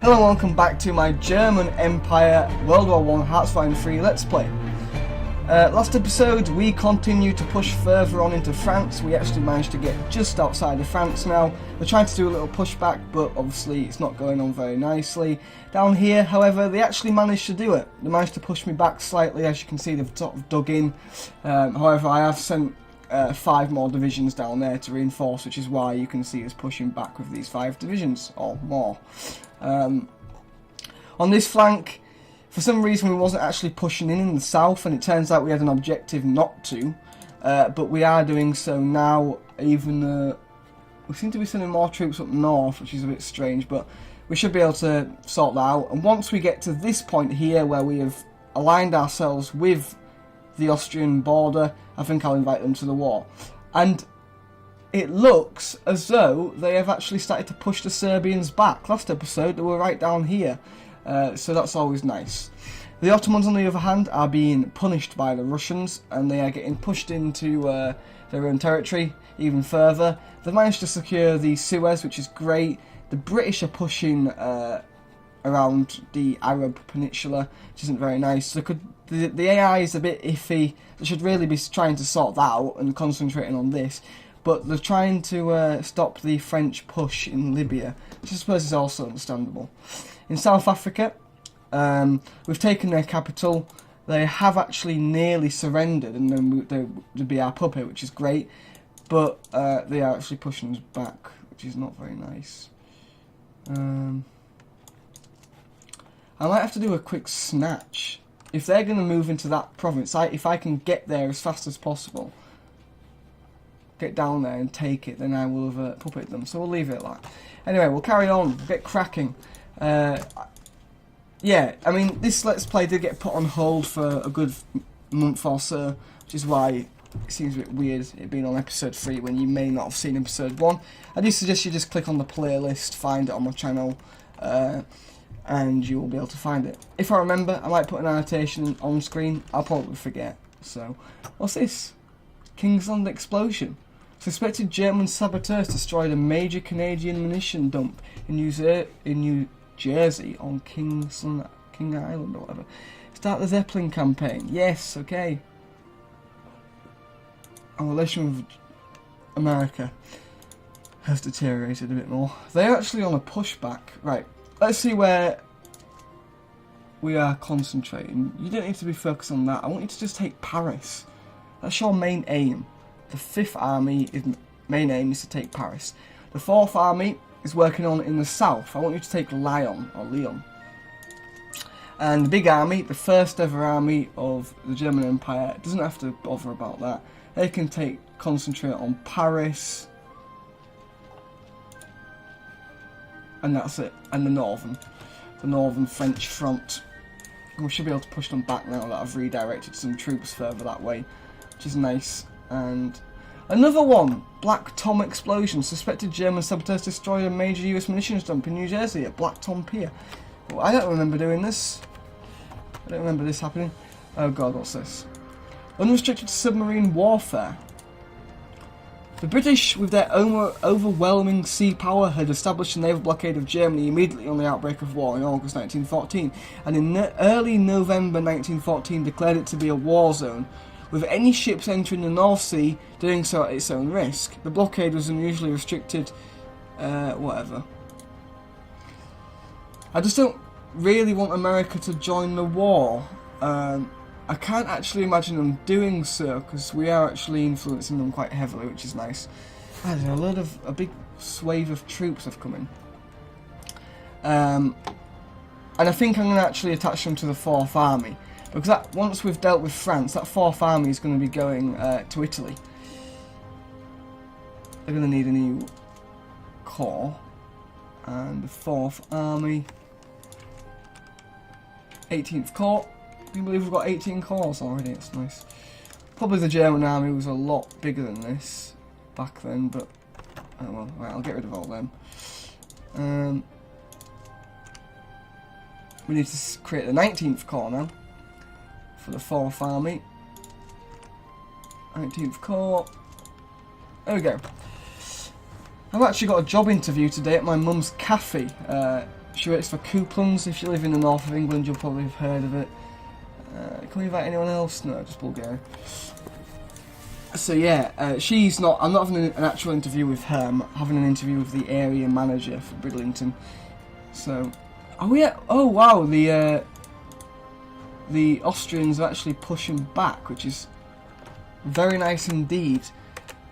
Hello and welcome back to my German Empire World War 1 Haswell 3 Let's Play. Last episode we continued to push further on into France. We actually managed to get just outside of France now. We're trying to do a little pushback, but obviously it's not going on very nicely. Down here, however, they actually managed to do it. They managed to push me back slightly. As you can see, they've sort of dug in. However, I have sent 5 more divisions down there to reinforce, which is why you can see us pushing back with these 5 divisions or more. On this flank, for some reason we wasn't actually pushing in the south, and it turns out we had an objective not to, but we are doing so now. Even we seem to be sending more troops up north, which is a bit strange, but we should be able to sort that out. And once we get to this point here where we have aligned ourselves with the Austrian border, I think I'll invite them to the war. And it looks as though they have actually started to push the Serbians back. Last episode they were right down here, so that's always nice. The Ottomans, on the other hand, are being punished by the Russians, and they are getting pushed into their own territory even further. They've managed to secure the Suez, which is great. The British are pushing around the Arab Peninsula, which isn't very nice. The AI is a bit iffy. They should really be trying to sort that out and concentrating on this. But they're trying to stop the French push in Libya, which I suppose is also understandable. In South Africa, we've taken their capital. They have actually nearly surrendered, and then they'd be our puppet, which is great. But they are actually pushing us back, which is not very nice. I might have to do a quick snatch. If they're going to move into that province, if I can get there as fast as possible, get down there and take it, then I will have puppeted them. So we'll leave it at that. Anyway, we'll carry on, we'll get cracking. Yeah, I mean, this Let's Play did get put on hold for a good month or so, which is why it seems a bit weird it being on episode 3 when you may not have seen episode 1. I do suggest you just click on the playlist, find it on my channel, and you will be able to find it. If I remember, I might put an annotation on screen. I'll probably forget. So, what's this? Kingsland explosion. Suspected German saboteurs destroyed a major Canadian munition dump in New Jersey on King Island or whatever. Start the Zeppelin campaign. Yes, okay. Our relation with America has deteriorated a bit more. They're actually on a pushback. Right, let's see where we are concentrating. You don't need to be focused on that. I want you to just take Paris. That's your main aim. The 5th Army, main aim is to take Paris. The 4th Army is working on in the south. I want you to take Lyon. And the big army, the first ever army of the German Empire, doesn't have to bother about that. They can concentrate on Paris. And that's it. And the northern French front. And we should be able to push them back now that I've redirected some troops further that way, which is nice. And another one, Black Tom explosion. Suspected German saboteurs destroyed a major US munitions dump in New Jersey at Black Tom Pier. Well, I don't remember doing this. I don't remember this happening. Oh god, what's this? Unrestricted submarine warfare. The British, with their overwhelming sea power, had established a naval blockade of Germany immediately on the outbreak of war in August 1914, and in early November 1914 declared it to be a war zone, with any ships entering the North Sea doing so at its own risk. The blockade was unusually restricted, whatever. I just don't really want America to join the war. I can't actually imagine them doing so, because we are actually influencing them quite heavily, which is nice. I don't know, a big swathe of troops have come in. And I think I'm going to actually attach them to the 4th Army. Because once we've dealt with France, that 4th Army is going to be going to Italy. They're going to need a new corps. And the 4th Army. 18th Corps. Can you believe we've got 18 corps already? It's nice. Probably the German army was a lot bigger than this back then, but oh well. Right, I'll get rid of all them. We need to create the 19th Corps now for the 4th Army. 19th Corps. There we go. I've actually got a job interview today at my mum's cafe. She works for Coupons. If you live in the north of England, you'll probably have heard of it. Can we invite anyone else? No, just Bulgaria. So yeah, she's not. I'm not having an actual interview with her. I'm having an interview with the area manager for Bridlington. So, oh yeah. Oh wow. The Austrians are actually pushing back, which is very nice indeed.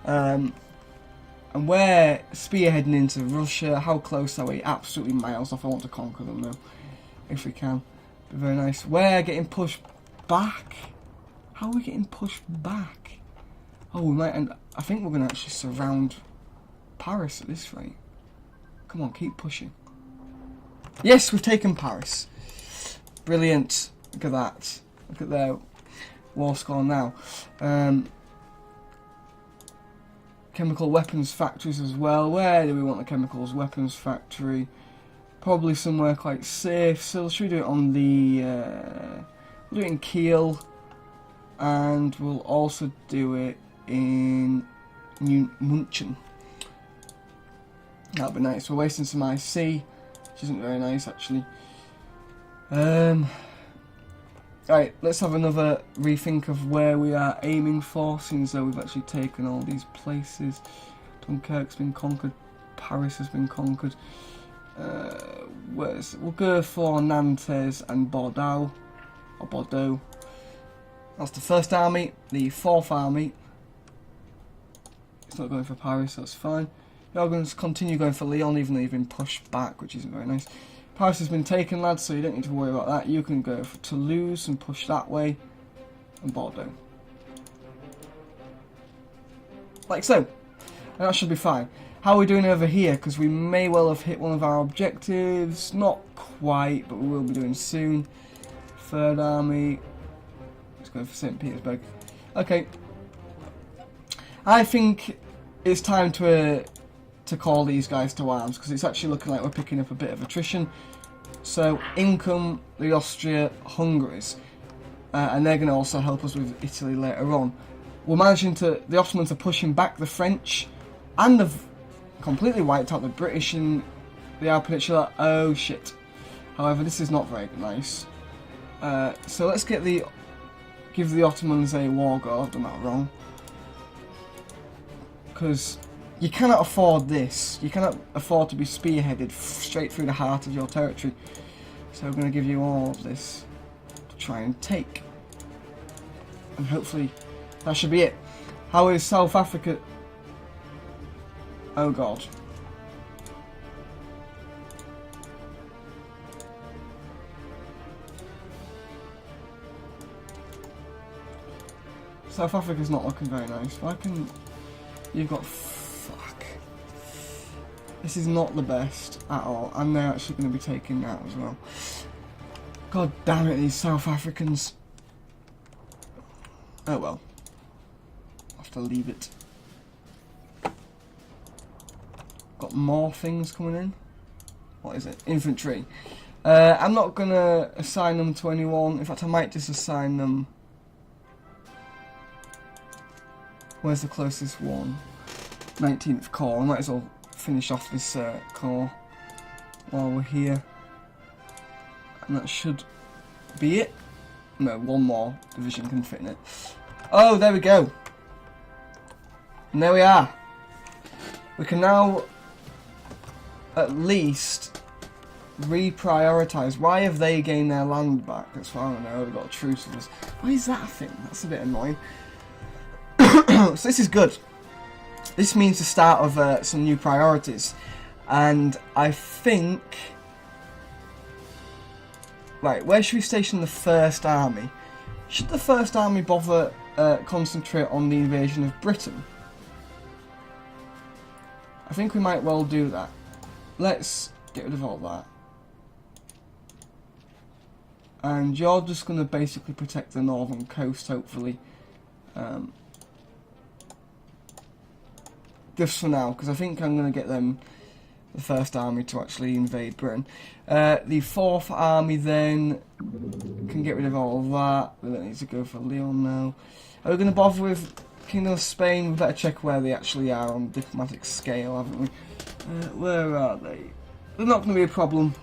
And we're spearheading into Russia. How close are we? Absolutely miles off. I want to conquer them though, if we can. Be very nice. We're getting pushed back. How are we getting pushed back? Oh, we might end. I think we're going to actually surround Paris at this rate. Come on, keep pushing. Yes, we've taken Paris. Brilliant. Look at that. Look at their war score now. Chemical weapons factories as well. Where do we want the chemicals weapons factory? Probably somewhere quite safe. So should we do it on the... we'll do it in Kiel. And we'll also do it in München. That'll be nice. We're wasting some IC, which isn't very nice actually. Right, let's have another rethink of where we are aiming for, since though we've actually taken all these places. Dunkirk's been conquered, Paris has been conquered. We'll go for Nantes and Bordeaux, or Bordeaux. That's the first army. The fourth army, it's not going for Paris, that's fine. You're going to continue going for Lyon, even though you've been pushed back, which isn't very nice. Paris has been taken, lads, so you don't need to worry about that. You can go for Toulouse and push that way, and Bordeaux. Like so. And that should be fine. How are we doing over here? Because we may well have hit one of our objectives. Not quite, but we will be doing soon. Third army. Let's go for St. Petersburg. Okay. I think it's time to call these guys to arms, because it's actually looking like we're picking up a bit of attrition. So in come the Austria-Hungaries, and they're going to also help us with Italy later on. We're managing to, the Ottomans are pushing back the French, and they've completely wiped out the British in the Arab Peninsula. Oh shit. However, this is not very nice. So let's give the Ottomans a war go. I've done that wrong. Because you cannot afford this. You cannot afford to be spearheaded straight through the heart of your territory. So we're going to give you all of this to try and take. And hopefully that should be it. How is South Africa? Oh god. South Africa's not looking very nice. Why can... You've got... Fuck. This is not the best at all. And they're actually going to be taking that as well. God damn it, these South Africans. Oh well. I'll have to leave it. Got more things coming in. What is it? Infantry. I'm not going to assign them to anyone. In fact, I might just assign them... Where's the closest one? 19th Corps. I might as well finish off this corps while we're here. And that should be it. No, one more division can fit in it. Oh, there we go. And there we are. We can now at least reprioritise. Why have they gained their land back? That's what I don't know. They've got a truce with us. Why is that a thing? That's a bit annoying. So this is good. This means the start of some new priorities. And I think... Right, where should we station the First Army? Should the First Army bother concentrate on the invasion of Britain? I think we might well do that. Let's get rid of all that. And you're just going to basically protect the northern coast, hopefully. Just for now, because I think I'm going to get them, the First Army, to actually invade Britain. The Fourth Army then can get rid of all of that. We don't need to go for Lyon now. Are we going to bother with Kingdom of Spain? We better check where they actually are on diplomatic scale, haven't we? Where are they? They're not going to be a problem.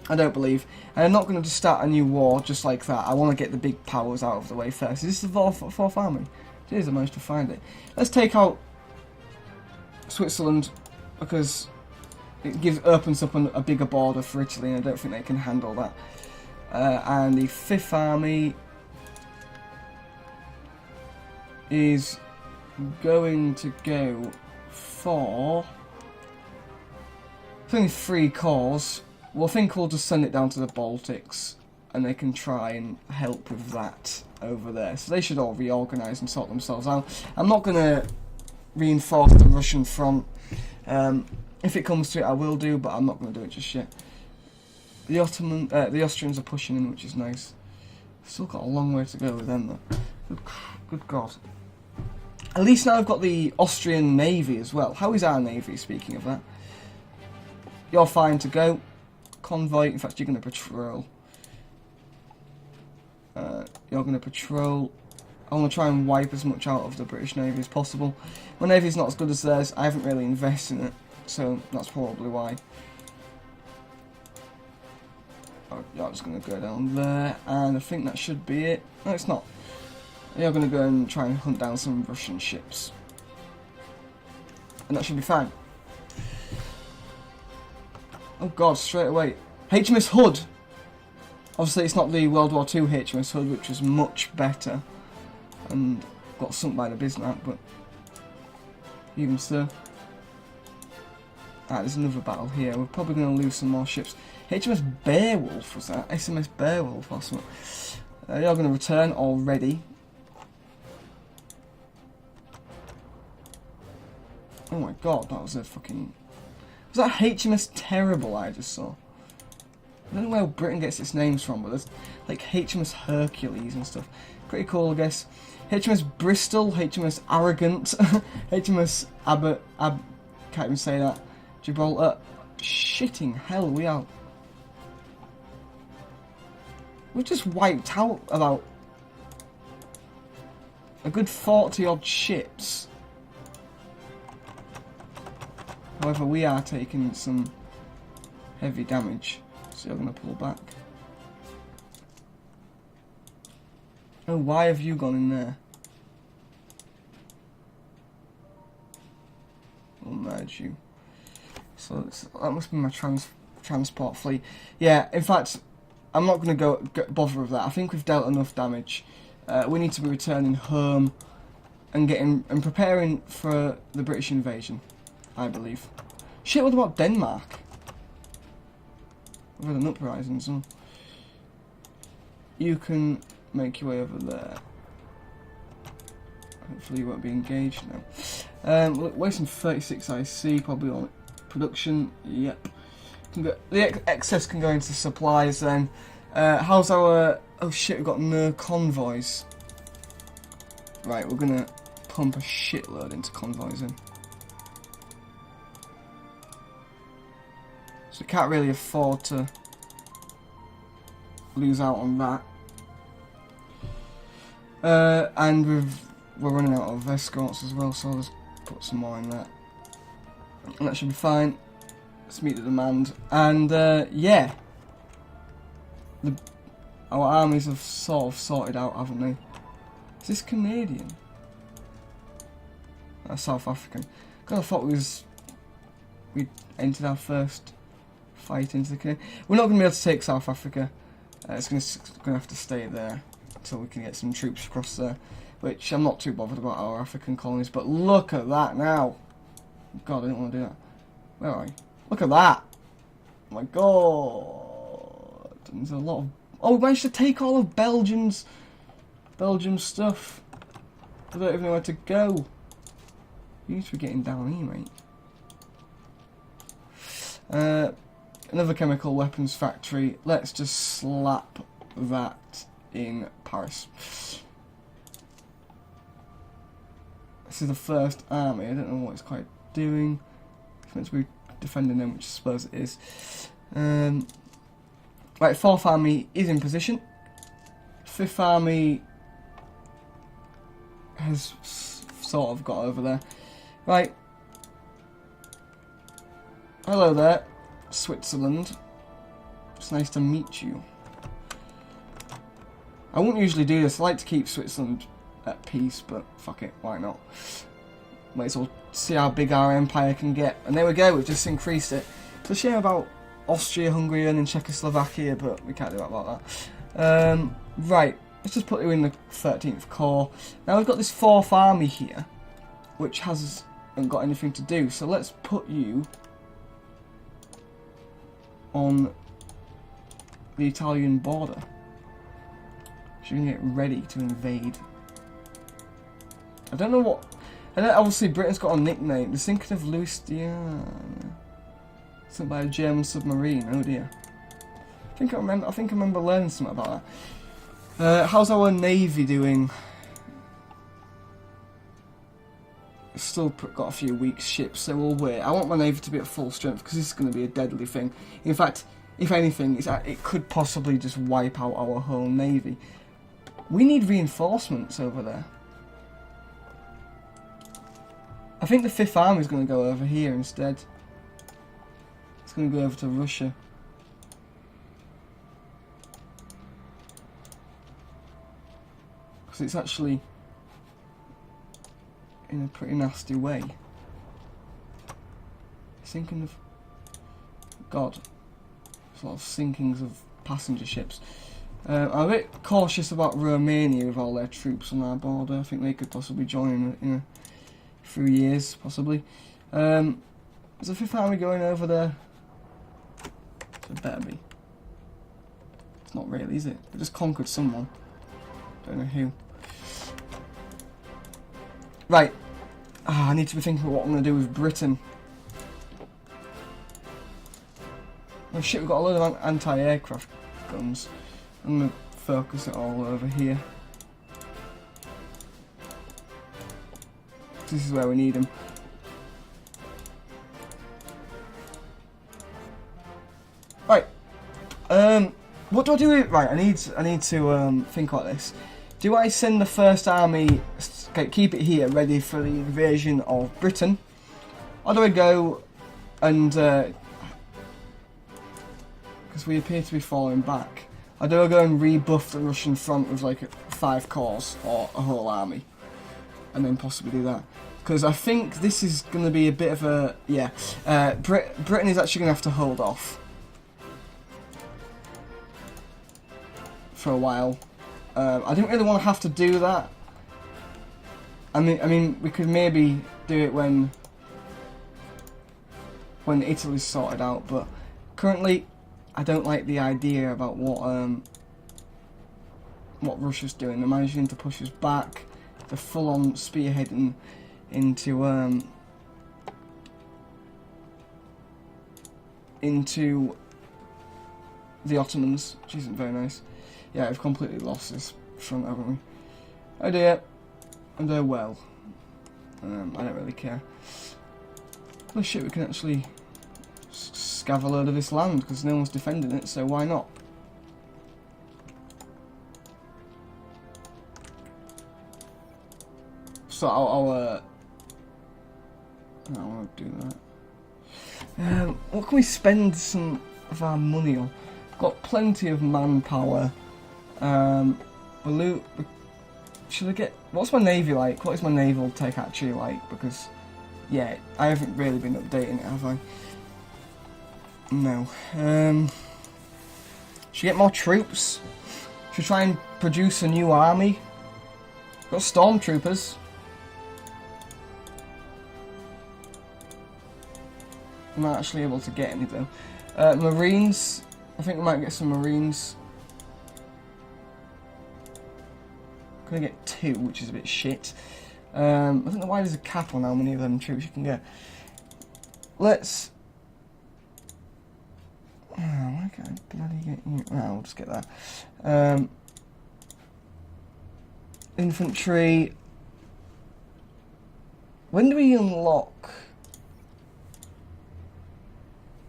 I don't believe. And I'm not going to just start a new war just like that. I want to get the big powers out of the way first. Is this the fourth army? It is, I managed to find it. Let's take out Switzerland, because it opens up a bigger border for Italy, and I don't think they can handle that. And the 5th army is going to go for... It's only 3 corps. Well, I think we'll just send it down to the Baltics, and they can try and help with that over there. So they should all reorganise and sort themselves out. I'm not going to reinforce the Russian front. If it comes to it, I will do, but I'm not going to do it just yet. The Austrians are pushing in, which is nice. Still got a long way to go with them, though. Good God. At least now I've got the Austrian Navy as well. How is our Navy, speaking of that? You're fine to go. Convoy, in fact, you're going to patrol. You're going to patrol. I want to try and wipe as much out of the British Navy as possible. My Navy's not as good as theirs. I haven't really invested in it, so that's probably why. Oh, you're just going to go down there, and I think that should be it. No, it's not. You're going to go and try and hunt down some Russian ships. And that should be fine. Oh God, straight away. HMS Hood! Obviously it's not the World War II HMS Hood, which was much better. And got sunk by the Bismarck, but even so. Ah, there's another battle here. We're probably going to lose some more ships. HMS Beowulf was that? SMS Beowulf or something. You're going to return already. Oh my God, that was a fucking... Was that HMS Terrible I just saw? I don't know where Britain gets its names from, but there's like HMS Hercules and stuff. Pretty cool, I guess. HMS Bristol, HMS Arrogant, HMS can't even say that. Gibraltar. Shitting hell, we are. We've just wiped out about a good 40 odd ships. However, we are taking some heavy damage, so you're going to pull back. Oh, why have you gone in there? We'll merge you. So that must be my transport fleet. Yeah, in fact, I'm not going to bother with that. I think we've dealt enough damage. We need to be returning home and preparing for the British invasion, I believe. Shit, what about Denmark? We've had an uprising, so you can make your way over there. Hopefully you won't be engaged now. Wasting 36 IC, probably on production. Yep. The excess can go into supplies then. How's our... Oh shit, we've got no convoys. Right, we're gonna pump a shitload into convoys in. So we can't really afford to lose out on that. And we're running out of escorts as well, so I'll just put some more in there. And that should be fine. Let's meet the demand. And yeah, our armies have sort of sorted out, haven't they? Is this Canadian? South African. God, I thought we'd entered our first fight into the Canadian. We're not going to be able to take South Africa. It's going to have to stay there until we can get some troops across there. Which I'm not too bothered about our African colonies. But look at that now. God, I didn't want to do that. Where are you? Look at that. Oh my God. There's a lot of... Oh, we managed to take all of Belgium's stuff. I don't even know where to go. You need to be getting down here, mate. Another chemical weapons factory. Let's just slap that in Paris. This is the first army. I don't know what it's quite doing. It's meant to be defending them, which I suppose it is. Right, 4th army is in position. 5th army has sort of got over there. Right. Hello there, Switzerland. It's nice to meet you. I wouldn't usually do this. I like to keep Switzerland at peace, but fuck it, why not? Might as well see how big our empire can get. And there we go, we've just increased it. It's a shame about Austria, Hungary and Czechoslovakia, but we can't do that about that. Right, let's just put you in the 13th Corps. Now we've got this 4th Army here, which hasn't got anything to do. So let's put you on the Italian border. So you can get ready to invade. I don't know what... obviously Britain's got a nickname. The sinking of Louisiana. Sunk by a German submarine. Oh dear. I think I remember learning something about that. How's our navy doing? It's still got a few weak ships, so we'll wait. I want my navy to be at full strength because this is going to be a deadly thing. In fact, if anything, it could possibly just wipe out our whole navy. We need reinforcements over there. I think the 5th Army is going to go over here instead. It's going to go over to Russia. Because it's actually in a pretty nasty way. Sinking of... God. There's a lot of sinkings of passenger ships. I'm a bit cautious about Romania with all their troops on our border. I think they could possibly join in a few years, possibly. Is the 5th Army going over there? It better be. It's not really, is it? They just conquered someone. Don't know who. Right. I need to be thinking of what I'm going to do with Britain. Oh shit, we've got a load of anti-aircraft guns. I'm going to focus it all over here. This is where we need them. Right. What do I do with... Right, I need to think about this. Do I send the 1st Army, keep it here, ready for the invasion of Britain? Or do I go and... because we appear to be falling back. Or do I go and rebuff the Russian front with like 5 corps or a whole army? And then possibly do that. Because I think this is going to be a bit of a... Yeah. Britain is actually going to have to hold off. For a while. I didn't really want to have to do that. I mean, we could maybe do it when Italy's sorted out, but currently I don't like the idea about what Russia's doing. They're managing to push us back. They're full on spearheading into the Ottomans, which isn't very nice. Yeah, we've completely lost this front, haven't we? Oh dear. I'm doing well. I don't really care. Oh shit, we can actually scav a load of this land because no one's defending it, so why not? So I won't do that. What can we spend some of our money on? Got plenty of manpower. Should I get... What's my navy like? What is my naval tech actually like? Because, yeah, I haven't really been updating it, have I? No. Should we get more troops? Should we try and produce a new army? Got stormtroopers. I'm not actually able to get any though. Marines. I think we might get some Marines. Gonna get 2, which is a bit shit. I don't know why there's a cap on how many of them troops you can get. Let's... Oh, why can't I bloody get you? Oh, I'll just get that. Infantry. When do we unlock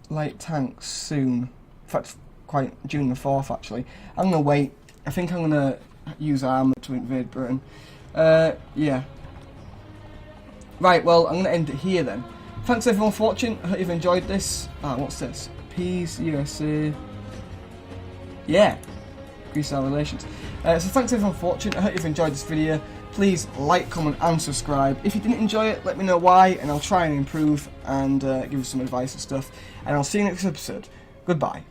light tanks? Soon. In fact, quite June the 4th actually. I'm gonna wait. I think I'm gonna use armour to invade Britain. Yeah. Right, well, I'm gonna end it here then. Thanks everyone for watching. I hope you've enjoyed this. What's this? Peace, USA. yeah, increase our relations. So thanks everyone for watching. I hope you've enjoyed this video. Please like, comment and subscribe. If you didn't enjoy it, let me know why and I'll try and improve and give you some advice and stuff. And I'll see you next episode. Goodbye.